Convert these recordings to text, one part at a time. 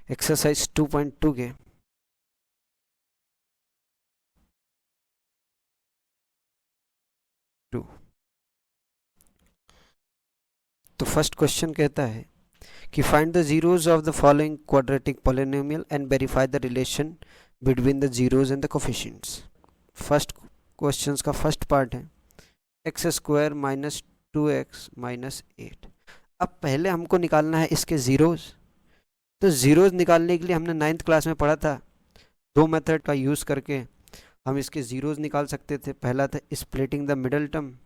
Exercise 2.2 के to. तो first question कहता है कि find the zeros of the following quadratic polynomial and verify the relation between the zeros and the coefficients. First question का first part है x square minus 2x minus 8। अब पहले हमको निकालना है इसके जीरोज। तो जीरोज निकालने के लिए हमने 9th क्लास में पढ़ा था, दो मेथड का यूज़ करके हम इसके जीरोज निकाल सकते थे। पहला था स्प्लिटिंग द मिडल टर्म,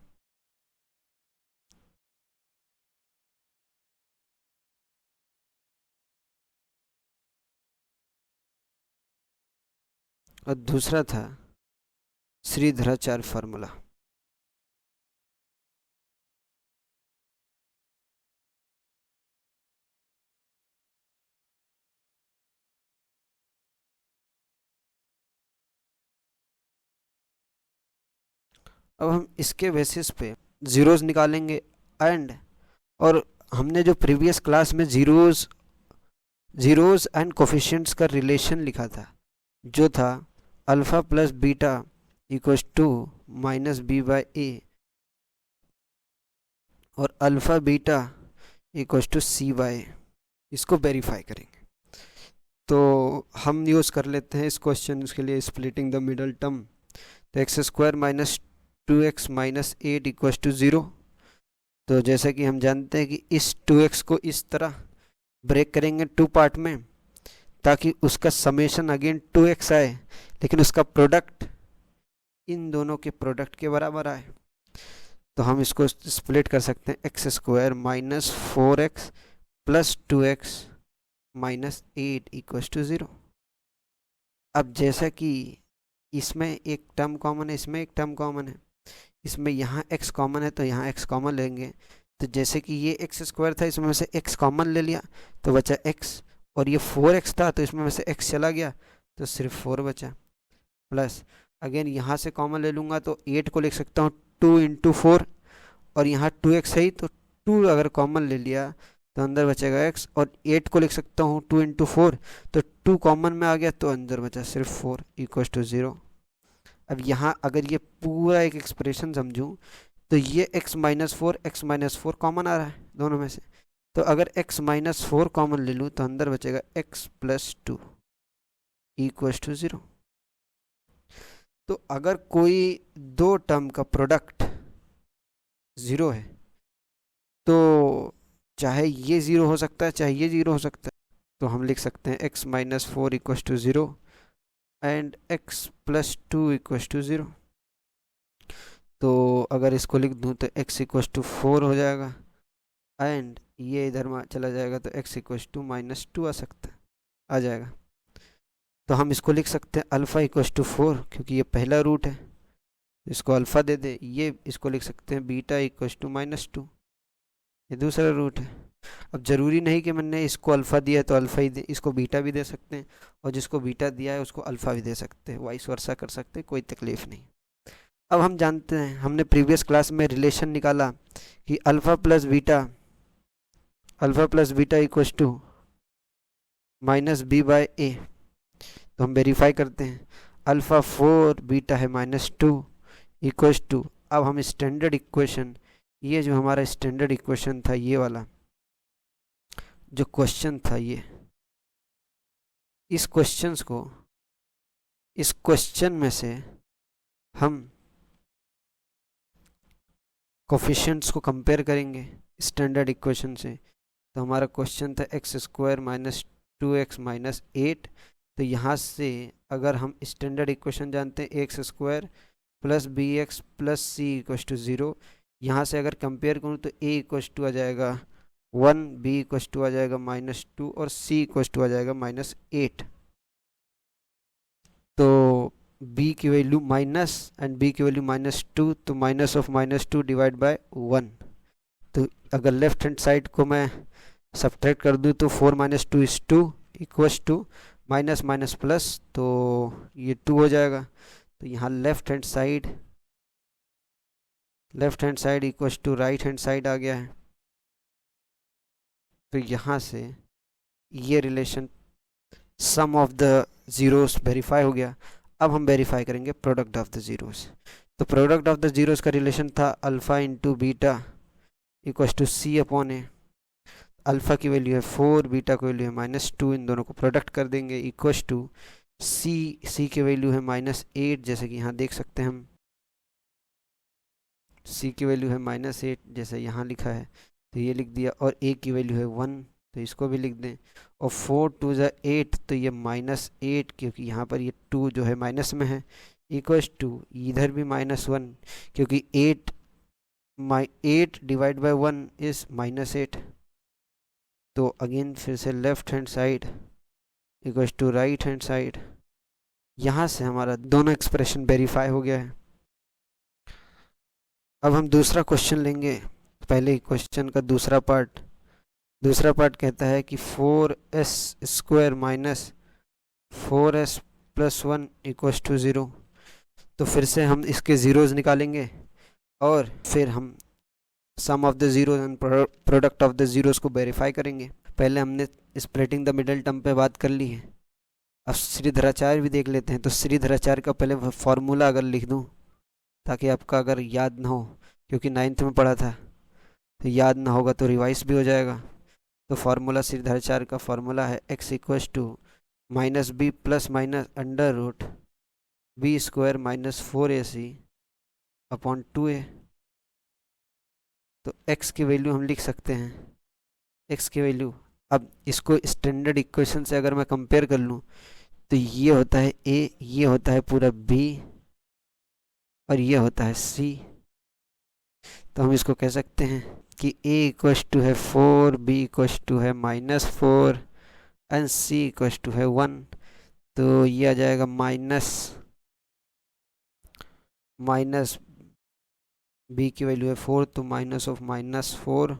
और दूसरा था श्रीधराचार्य फार्मूला। अब हम इसके बेसिस पे जीरोज निकालेंगे एंड, और हमने जो प्रीवियस क्लास में जीरोज एंड कोफिशिएंट्स का रिलेशन लिखा था, जो था alpha plus beta equals to minus b by a और alpha beta equals to c by, इसको वेरीफाई करेंगे। तो हम यूज़ कर लेते हैं इस क्वेश्चन के लिए स्प्लिटिंग द मिडल टर्म। तो x square minus 2x minus 8 equals to 0। तो जैसा कि हम जानते हैं कि इस 2x को इस तरह ब्रेक करेंगे टू पार्ट में, ताकि उसका समेशन अगेन 2x आए, लेकिन उसका प्रोडक्ट इन दोनों के प्रोडक्ट के बराबर आए। तो हम इसको स्प्लिट कर सकते हैं x square minus 4x plus 2x minus 8 equals to 0। अब जैसा कि इसमें एक टर्म कॉमन है, इसमें एक टर्म कॉमन है, इसमें यहाँ x कॉमन है तो यहाँ x कॉमन लेंगे। तो जैसे कि ये एक्स स्क्वायर था, इसमें से x कॉमन ले लिया तो बचा x, और ये 4x था तो इसमें से x चला गया तो सिर्फ 4 बचा, प्लस अगेन यहाँ से कॉमन ले लूँगा तो 8 को लिख सकता हूँ 2 इंटू 4, और यहाँ 2x है तो 2 अगर कॉमन ले लिया तो अंदर बचेगा x, और 8 को लिख सकता हूँ 2 इंटू 4, तो 2 कॉमन में आ गया तो अंदर बचा सिर्फ 4 इक्वल टू 0। अब यहाँ अगर ये पूरा एक एक्सप्रेशन समझूं तो ये x माइनस फोर कॉमन आ रहा है दोनों में से, तो अगर x माइनस 4 कॉमन ले लूँ तो अंदर बचेगा x प्लस 2 इक्वल टू 0। तो अगर कोई दो टर्म का प्रोडक्ट 0 है तो चाहे ये 0 हो सकता है चाहे ये 0 हो सकता है, तो हम लिख सकते हैं x minus 4 equal to 0 and x plus 2 equal to 0। तो अगर इसको लिख दूँ तो x इक्वल टू 4 हो जाएगा एंड ये इधर चला जाएगा तो x इक्वल टू माइनस 2 आ सकता है, आ जाएगा। तो हम इसको लिख सकते हैं अल्फ़ा इक्वल टू 4, क्योंकि ये पहला रूट है, इसको अल्फ़ा दे दे। ये इसको लिख सकते हैं बीटा इक्वल टू माइनस 2, ये दूसरा रूट है। अब ज़रूरी नहीं कि मैंने इसको अल्फ़ा दिया है तो अल्फ़ा ही दे, इसको बीटा भी दे सकते हैं, और जिसको बीटा दिया है उसको अल्फ़ा भी दे सकते हैं, वाइस वर्सा कर सकते हैं, कोई तकलीफ़ नहीं। अब हम जानते हैं, हमने प्रीवियस क्लास में रिलेशन निकाला कि alpha plus beta equal to minus b by a. तो हम वेरीफाई करते हैं, अल्फ़ा 4 बीटा है माइनस 2 इक्वल टू, अब हम स्टैंडर्ड इक्वेशन, ये जो हमारा स्टैंडर्ड इक्वेशन था, ये वाला जो क्वेश्चन था, ये इस क्वेश्चन में से हम कोफिशिएंट्स को कंपेयर करेंगे स्टैंडर्ड इक्वेशन से। तो हमारा क्वेश्चन था x square minus 2x minus 8। तो यहाँ से अगर हम स्टैंडर्ड इक्वेशन जानते हैं x square plus b x plus c equal to 0, यहाँ से अगर कंपेयर करूँ तो a इक्वल टू आ जाएगा 1, b इक्वल टू आ जाएगा माइनस 2 और c इक्वल टू आ जाएगा माइनस 8। तो b की वैल्यू माइनस एंड b की वैल्यू माइनस 2, तो minus of minus 2 divide by 1। तो अगर लेफ्ट हैंड साइड को मैं सब्ट्रैक्ट कर दूँ तो 4 minus 2 is 2 equals to minus minus plus, तो ये 2 हो जाएगा। तो यहाँ left hand side equals to right hand side आ गया है। तो यहाँ से ये relation sum of the zeros verify हो गया। अब हम वेरीफाई करेंगे प्रोडक्ट ऑफ द ज़ीरोस। तो प्रोडक्ट ऑफ द ज़ीरोस का रिलेशन था alpha into beta equals to c upon a. Alpha की वैल्यू है 4, बीटा की वैल्यू है -2, इन दोनों को प्रोडक्ट कर देंगे इक्वल्स टू सी की वैल्यू है -8, जैसे कि यहाँ देख सकते हैं हम, सी की वैल्यू है -8 जैसे यहाँ लिखा है, तो ये लिख दिया। और ए की वैल्यू है 1, तो इसको भी लिख दें। और 4 2 ज़ा 8, तो ये -8 क्योंकि यहाँ पर ये 2 जो है माइनस में है, इक्वल्स टू इधर भी -1 क्योंकि 8 डिवाइड बाय 1 इज़ -8। तो अगेन फिर से left hand side equals to right hand side. यहाँ से हमारा दोनों एक्सप्रेशन वेरीफाई हो गया है। अब हम दूसरा क्वेश्चन लेंगे। पहले क्वेश्चन का दूसरा पार्ट कहता है कि 4s square minus 4s plus 1 equals to 0। तो फिर से हम इसके ज़ीरोज़ निकालेंगे और फिर हम sum of the zeros and product of the zeros को वेरीफाई करेंगे। पहले हमने स्प्लिटिंग द मिडल टर्म पे बात कर ली है। अब श्रीधराचार्य भी देख लेते हैं। तो श्रीधराचार्य का पहले फॉर्मूला अगर लिख दूं ताकि आपका अगर याद ना हो, क्योंकि 9th में पढ़ा था, तो याद ना होगा तो रिवाइज भी हो जाएगा। तो फार्मूला श्रीधराचार्य का फार्मूला है x equals to -b plus minus under root b square -4ac upon 2a। तो x की वैल्यू हम लिख सकते हैं, x की वैल्यू, अब इसको स्टैंडर्ड इक्वेशन से अगर मैं कंपेयर कर लूँ तो ये होता है a, ये होता है पूरा b और ये होता है c। तो हम इसको कह सकते हैं कि a इक्वल्स टू है 4, b इक्वल्स टू है -4 एंड c इक्वल्स टू है 1। तो ये आ जाएगा माइनस b की वैल्यू है 4, तो minus of -4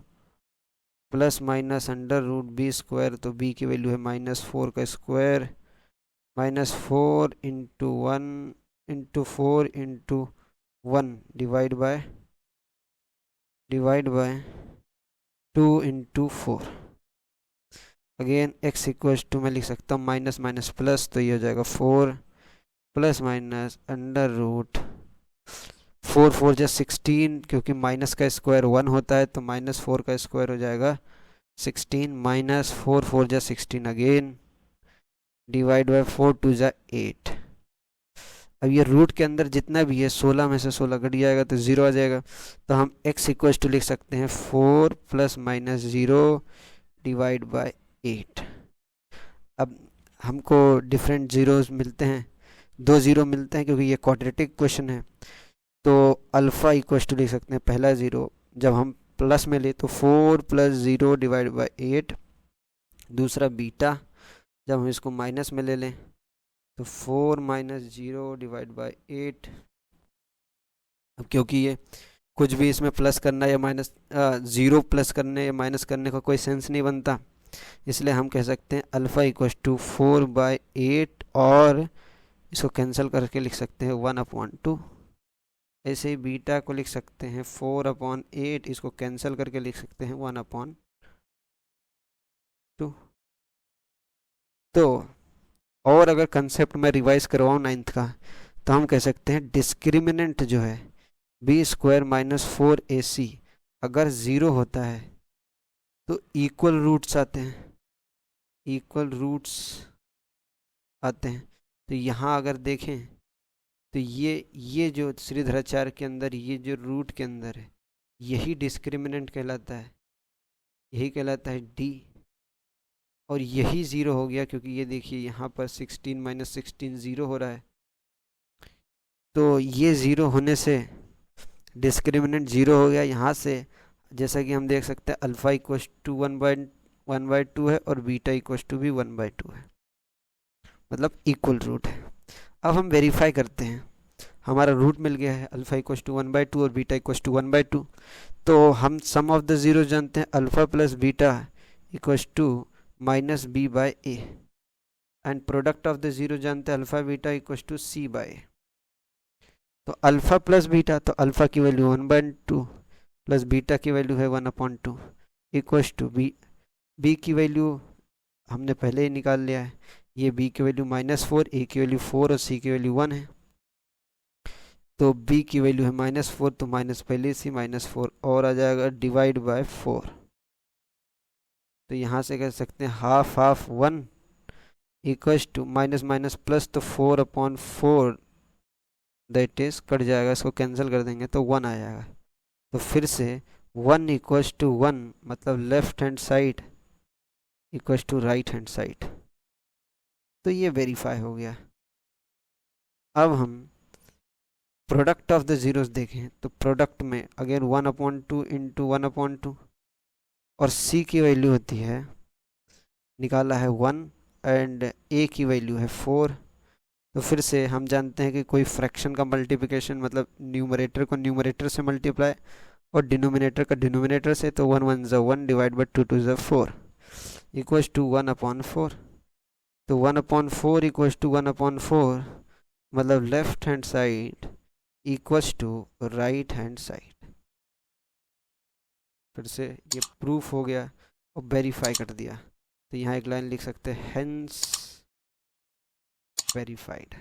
plus minus under root b square, तो b की वैल्यू है -4 का square -4 into 1 into 4 into 1 divide by 2 into 4। Again x equals to मैं लिख सकता हूँ माइनस माइनस प्लस, तो ये हो जाएगा 4 प्लस माइनस अंडर रूट 4 4 जा 16, क्योंकि माइनस का स्क्वायर 1 होता है, तो -4 का स्क्वायर हो जाएगा 16 -4 4 जा 16 अगेन डिवाइड बाय 4 2 जा 8। अब ये रूट के अंदर जितना भी है 16 में से 16 कट जाएगा तो 0 आ जाएगा। तो हम x इक्वल्स टू लिख सकते हैं 4 प्लस माइनस 0 डिवाइड बाय 8। अब हमको डिफरेंट ज़ीरोज़ मिलते हैं, 2 ज़ीरो मिलते हैं क्योंकि ये क्वाड्रेटिक क्वेश्चन है। तो अल्फ़ा इक्वल्स टू लिख सकते हैं पहला ज़ीरो जब हम प्लस में ले तो 4 प्लस 0 डिवाइड बाय 8। दूसरा बीटा जब हम इसको माइनस में ले लें तो 4 माइनस 0 डिवाइड बाय 8। अब क्योंकि ये कुछ भी इसमें प्लस करना या माइनस 0 प्लस करने या माइनस करने का कोई सेंस नहीं बनता, इसलिए हम कह सकते हैं अल्फ़ा इक्वल्स टू 4 बाय 8 और इसको कैंसिल करके लिख सकते हैं 1/2। ऐसे ही बीटा को लिख सकते हैं 4/8, इसको कैंसिल करके लिख सकते हैं 1/2। तो और अगर कंसेप्ट में रिवाइज करवाऊँ 9th का, तो हम कह सकते हैं डिस्क्रिमिनेंट जो है b स्क्वायर -4ac अगर 0 होता है तो इक्वल रूट्स आते हैं। तो यहाँ अगर देखें तो ये जो श्रीधराचार्य के अंदर ये जो रूट के अंदर है यही डिस्क्रिमिनेंट कहलाता है, यही कहलाता है d। और यही 0 हो गया क्योंकि ये देखिए यहाँ पर 16 - 16 0 हो रहा है। तो ये 0 होने से डिस्क्रिमिनेंट 0 हो गया। यहाँ से जैसा कि हम देख सकते हैं अल्फ़ा इक्वल्स टू 1/2 है और बीटा इक्वल्स टू भी 1/2 है, मतलब इक्वल रूट है। अब हम वेरीफाई करते हैं, हमारा रूट मिल गया है अल्फ़ा इक्वल्स टू 1/2 और बीटा इक्वल्स टू 1/2। तो हम सम ऑफ द ज़ीरो जानते हैं alpha plus beta equals to -b/a and product of the zero जानते हैं alpha beta equals to c/a। तो अल्फ़ा प्लस बीटा, तो अल्फ़ा की वैल्यू 1/2 प्लस बीटा की वैल्यू है 1/2 इक्वल्स टू बी की वैल्यू हमने पहले ही निकाल लिया है, ये b की वैल्यू -4, a की वैल्यू 4 और c की वैल्यू 1 है। तो b की वैल्यू है -4, तो माइनस पहले से -4 और आ जाएगा डिवाइड बाय 4। तो यहाँ से कह सकते हैं half half 1 equals to minus minus plus, तो 4/4 दैट इज कट जाएगा, इसको कैंसिल कर देंगे तो 1 आ जाएगा। तो फिर से 1 इक्वल्स टू 1 मतलब left hand side equals to right hand side. तो ये वेरीफाई हो गया। अब हम प्रोडक्ट ऑफ द जीरोस देखें तो प्रोडक्ट में अगेन 1/2 इंटू 1/2 और c की वैल्यू होती है, निकाला है 1 एंड a की वैल्यू है 4। तो फिर से हम जानते हैं कि कोई फ्रैक्शन का मल्टीप्लिकेशन मतलब न्यूमरेटर को न्यूमरेटर से मल्टीप्लाई और डिनोमिनेटर का डिनोमिनेटर से, तो 1 1 1 डिवाइड बाई 2 2 4 इक्वल्स टू 1/4। तो 1/4 इक्वल्स टू 1/4 मतलब left hand side equals to right hand side. फिर से ये प्रूफ हो गया और वेरीफाई कर दिया। तो यहाँ एक लाइन लिख सकते हैं, हेंस वेरीफाइड।